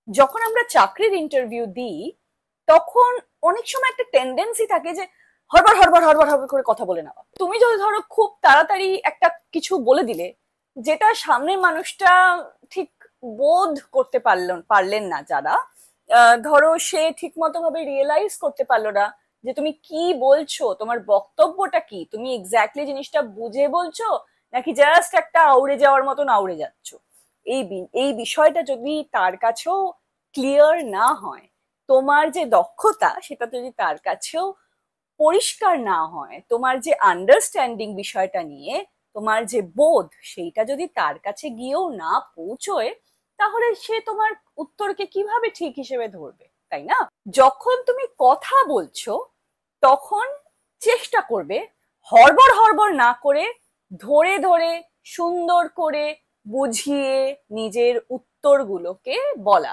যখন আমরা চাকরির ইন্টারভিউ দিই তখন অনেক সময় একটা টেন্ডেন্সি থাকে যে হড়বড় হড়বড় হড়বড় হড়বড় করে কথা বলে নেওয়া। তুমি যদি ধরো খুব তাড়াতাড়ি একটা কিছু বলে দিলে যেটা সামনের মানুষটা ঠিক বোধ করতে পারলেন না, যারা ধরো সে ঠিক মতো ভাবে রিয়েলাইজ করতে পারলো না যে তুমি কি বলছো, তোমার বক্তব্যটা কি, তুমি এক্স্যাক্টলি জিনিসটা বুঝে বলছো নাকি জাস্ট একটা আউড়ে যাওয়ার মতন আউড়ে যাচ্ছ। এই বিষয়টা যদি তার কাছেও ক্লিয়ার না হয়, তোমার যে দক্ষতা সেটা যদি তার কাছেও পরিষ্কার না হয়, তোমার যে আন্ডারস্ট্যান্ডিং বিষয়টা নিয়ে তোমার যে বোধ সেইটা যদি তার কাছে গিয়েও না পৌঁছয়, তাহলে সে তোমার উত্তরকে কিভাবে ঠিক হিসেবে ধরবে, তাই না? যখন তুমি কথা বলছো তখন চেষ্টা করবে হড়বড় হড়বড় না করে ধরে ধরে সুন্দর করে বুঝিয়ে নিজের উত্তরগুলোকে বলার।